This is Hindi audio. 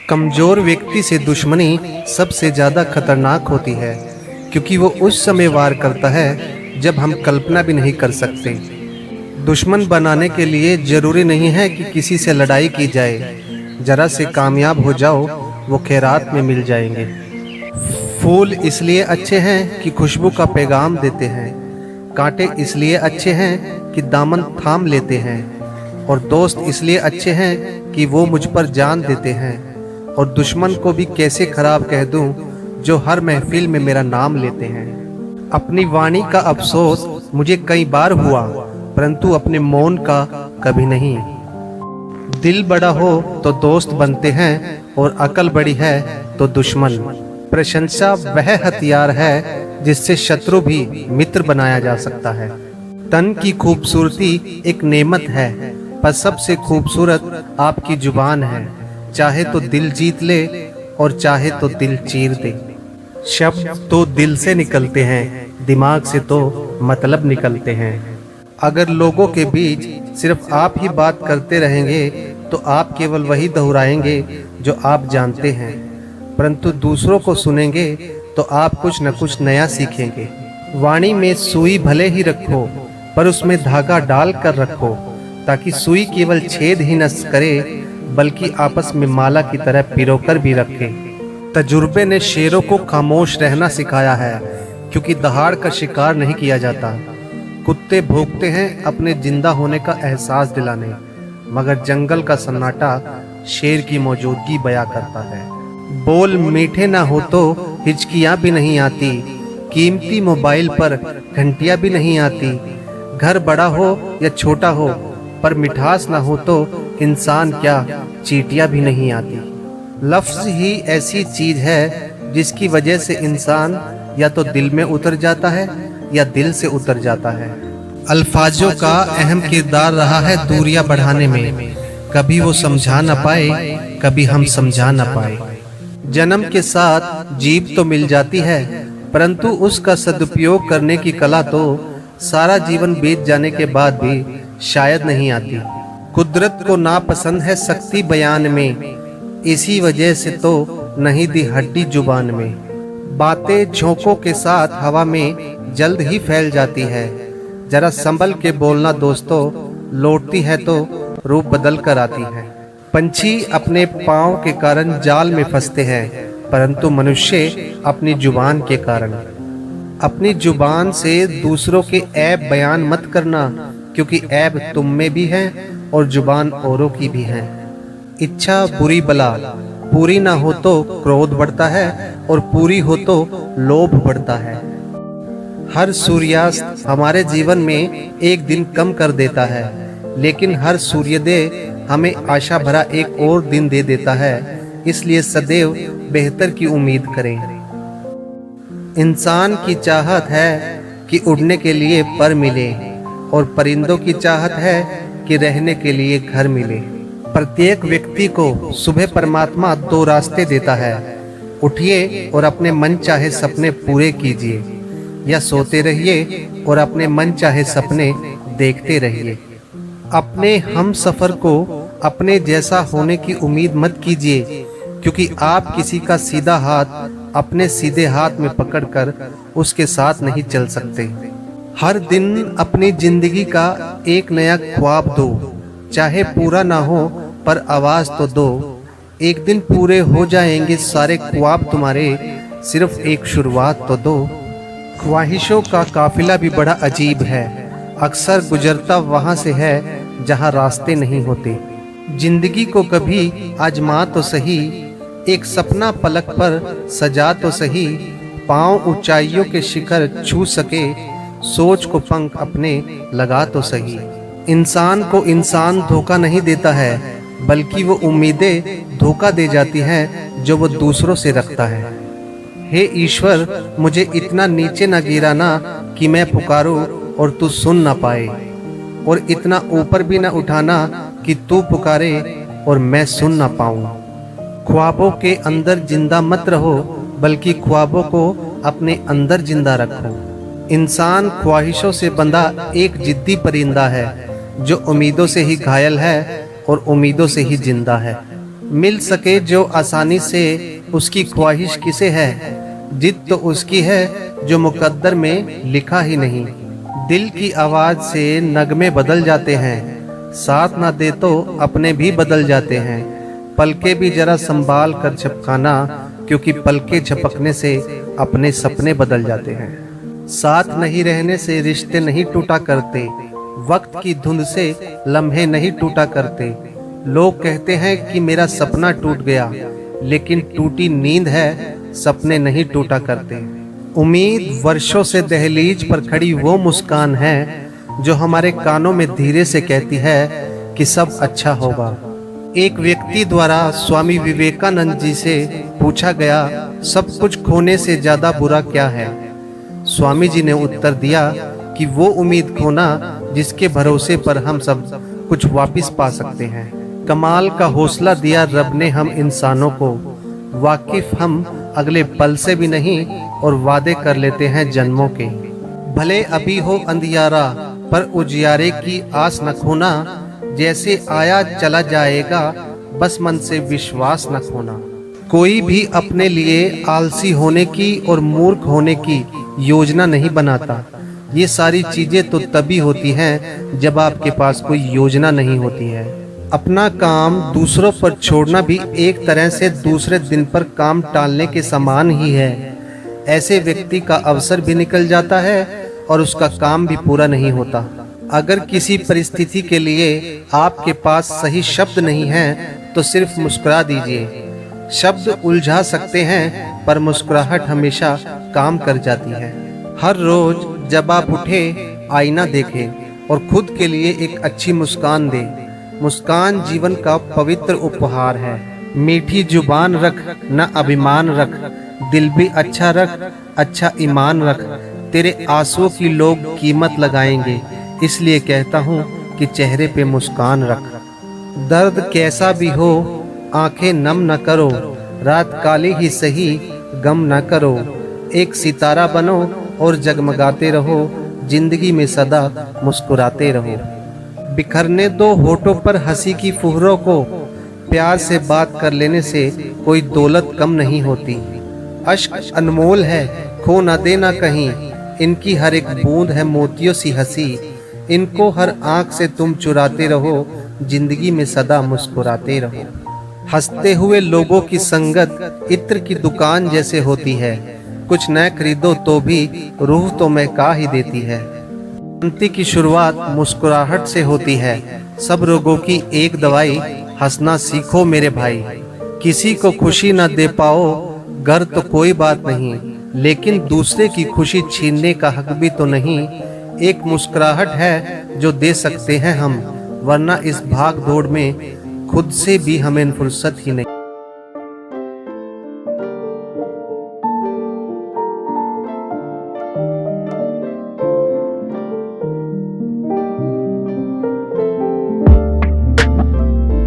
कमज़ोर व्यक्ति से दुश्मनी सबसे ज़्यादा खतरनाक होती है, क्योंकि वो उस समय वार करता है जब हम कल्पना भी नहीं कर सकते। दुश्मन बनाने के लिए ज़रूरी नहीं है कि किसी से लड़ाई की जाए। ज़रा से कामयाब हो जाओ, वो खैरात में मिल जाएंगे। फूल इसलिए अच्छे हैं कि खुशबू का पैगाम देते हैं। कांटे इसलिए अच्छे हैं कि दामन थाम लेते हैं। और दोस्त इसलिए अच्छे हैं कि वो मुझ पर जान देते हैं। और दुश्मन को भी कैसे खराब कह दूं, जो हर महफिल में मेरा नाम लेते हैं। अपनी वाणी का अफसोस मुझे कई बार हुआ, परंतु अपने मौन का कभी नहीं। दिल बड़ा हो तो दोस्त बनते हैं, और अकल बड़ी है तो दुश्मन। प्रशंसा वह हथियार है जिससे शत्रु भी मित्र बनाया जा सकता है। तन की खूबसूरती एक नेमत है, पर सबसे खूबसूरत आपकी जुबान है। चाहे तो दिल जीत ले और चाहे तो दिल चीर दे। शब्द तो दिल से निकलते हैं, दिमाग से तो मतलब निकलते हैं। अगर लोगों के बीच सिर्फ आप ही बात करते रहेंगे तो आप केवल वही दोहराएंगे जो आप जानते हैं, परंतु दूसरों को सुनेंगे तो आप कुछ न कुछ नया सीखेंगे। वाणी में सुई भले ही रखो, पर उसमें धागा डाल कर रखो, ताकि सुई केवल छेद ही न करे बल्कि आपस में माला की तरह पिरोकर भी रखे। तजुर्बे ने शेरों को खामोश रहना सिखाया है, क्योंकि दहाड़ का शिकार नहीं किया जाता। कुत्ते भौंकते हैं अपने जिंदा होने का एहसास दिलाने, मगर जंगल का सन्नाटा शेर की मौजूदगी बयां करता है। बोल मीठे ना हो तो हिचकियां भी नहीं आती, कीमती मोबाइल पर घंटियां भी नहीं आती। घर बड़ा हो या छोटा हो, पर मिठास ना हो तो इंसान क्या चींटियां भी नहीं आती। लफ्ज़ ही ऐसी चीज है जिसकी वजह से इंसान या तो दिल में उतर जाता है या दिल से उतर जाता है। अल्फाजों का अहम किरदार रहा है दूरियां बढ़ाने में। कभी वो समझा न पाए, कभी हम समझा न पाए। जन्म के साथ जीभ तो मिल जाती है, परंतु उसका सदुपयोग करने की कला तो सारा जीवन बीत जाने के बाद भी शायद नहीं आती। कुदरत को नापसंद है सख्ती बयान में, इसी वजह से तो नहीं दी हड्डी जुबान में। बातें झोंकों के साथ हवा में जल्द ही फैल जाती है। जरा संभल के बोलना दोस्तों, लौटती है तो रूप बदल कर आती है। पंछी अपने पाँव के कारण जाल में फंसते हैं, परंतु मनुष्य अपनी जुबान के कारण। अपनी जुबान से दूसरों के ऐब बयान मत करना, क्योंकि ऐब तुम में भी है और जुबान औरों की भी है। इच्छा बुरी बला, पूरी ना हो तो क्रोध बढ़ता है, और पूरी हो तो लोभ बढ़ता है। हर सूर्यास्त हमारे जीवन में एक दिन कम कर देता है, लेकिन हर सूर्योदय हमें आशा भरा एक और दिन दे देता है। इसलिए सदैव बेहतर की उम्मीद करें। इंसान की चाहत है कि उड़ने के लिए पर मिले, और परिंदों की चाहत है कि रहने के लिए घर मिले। प्रत्येक व्यक्ति को सुबह परमात्मा दो रास्ते देता है। उठिए और अपने मन चाहे सपने पूरे कीजिए, या सोते रहिए और अपने मन चाहे सपने देखते रहिए। अपने हम सफ़र को अपने जैसा होने की उम्मीद मत कीजिए, क्योंकि आप किसी का सीधा हाथ अपने सीधे हाथ में पकड़कर उसके साथ नहीं चल सकते। हर दिन अपनी जिंदगी का एक नया ख्वाब दो, चाहे पूरा ना हो पर आवाज तो दो। एक दिन पूरे हो जाएंगे सारे ख्वाब तुम्हारे, सिर्फ एक शुरुआत तो दो। ख्वाहिशों का काफिला भी बड़ा अजीब है, अक्सर गुजरता वहाँ से है जहाँ रास्ते नहीं होते। जिंदगी को कभी आजमा तो सही, एक सपना पलक पर सजा तो सही। पाँव ऊंचाइयों के शिखर छू सके, सोच को पंख अपने लगा तो सही। इंसान को इंसान धोखा नहीं देता है, बल्कि वो उम्मीदें धोखा दे जाती हैं जो वो दूसरों से रखता है। हे ईश्वर, मुझे इतना नीचे न गिराना कि मैं पुकारूं और तू सुन ना पाए, और इतना ऊपर भी न उठाना कि तू पुकारे और मैं सुन ना पाऊं। ख्वाबों के अंदर जिंदा मत रहो, बल्कि ख्वाबों को अपने अंदर जिंदा रखो। इंसान ख्वाहिशों से बंधा एक जिद्दी परिंदा है, जो उम्मीदों से ही घायल है और उम्मीदों से ही जिंदा है। मिल सके जो आसानी से उसकी ख्वाहिश किसे है, जिद तो उसकी है जो मुकद्दर में लिखा ही नहीं। दिल की आवाज़ से नगमे बदल जाते हैं, साथ ना दे तो अपने भी बदल जाते हैं। पलके भी जरा संभाल कर झपकाना, क्योंकि पलके झपकने से अपने सपने बदल जाते हैं। साथ नहीं रहने से रिश्ते नहीं टूटा करते, वक्त की धुंध से लम्हे नहीं टूटा करते। लोग कहते हैं कि मेरा सपना टूट गया, लेकिन टूटी नींद है, सपने नहीं टूटा करते। उम्मीद वर्षों से दहलीज पर खड़ी वो मुस्कान है जो हमारे कानों में धीरे से कहती है कि सब अच्छा होगा। एक व्यक्ति द्वारा स्वामी विवेकानंद जी से पूछा गया, सब कुछ खोने से ज्यादा बुरा क्या है? स्वामी जी ने उत्तर दिया कि वो उम्मीद खोना जिसके भरोसे पर हम सब कुछ वापस पा सकते हैं। कमाल का हौसला दिया रब ने हम इंसानों को, वाकिफ हम अगले पल से भी नहीं और वादे कर लेते हैं जन्मों के। भले अभी हो अंधियारा पर उजियारे की आस न खोना, जैसे आया चला जाएगा बस मन से विश्वास न खोना। कोई भी अपने लिए आलसी होने की और मूर्ख होने की योजना नहीं बनाता। ये सारी चीजें तो तभी होती हैं जब आपके पास कोई योजना नहीं होती है। अपना काम दूसरों पर छोड़ना भी एक तरह से दूसरे दिन पर काम टालने के समान ही है। ऐसे व्यक्ति का अवसर भी निकल जाता है और उसका काम भी पूरा नहीं होता। अगर किसी परिस्थिति के लिए आपके पास सही शब्द नहीं है तो सिर्फ मुस्कुरा दीजिए। शब्द उलझा सकते हैं पर मुस्कुराहट हमेशा काम कर जाती है। हर रोज जब आप उठे आईना देखें और खुद के लिए एक अच्छी मुस्कान दें। मुस्कान जीवन का पवित्र उपहार है। मीठी जुबान रख न अभिमान रख, दिल भी अच्छा रख, अच्छा ईमान रख। तेरे आंसुओं की लोग कीमत लगाएंगे, इसलिए कहता हूँ कि चेहरे पे मुस्कान रख। दर्द कैसा भी हो आंखें नम न करो, रात काली ही सही गम न करो। एक सितारा बनो और जगमगाते रहो, जिंदगी में सदा मुस्कुराते रहो। बिखरने दो होठों पर हंसी की फुहरों को, प्यार से बात कर लेने से कोई दौलत कम नहीं होती। अश्क अनमोल है, खो न देना कहीं, इनकी हर एक बूंद है मोतियों सी हंसी। इनको हर आंख से तुम चुराते रहो, जिंदगी में सदा मुस्कुराते रहो। हंसते हुए लोगों की संगत इत्र की दुकान जैसे होती है, कुछ न खरीदो तो भी रूह तो महका ही देती है। शांति की शुरुआत मुस्कुराहट से होती है, सब रोगों की एक दवाई, हंसना सीखो मेरे भाई। किसी को खुशी न दे पाओ घर तो कोई बात नहीं, लेकिन दूसरे की खुशी छीनने का हक भी तो नहीं। एक मुस्कुराहट है जो दे सकते हैं हम, वरना इस भाग दौड़ में खुद से भी हमें फुर्सत ही नहीं।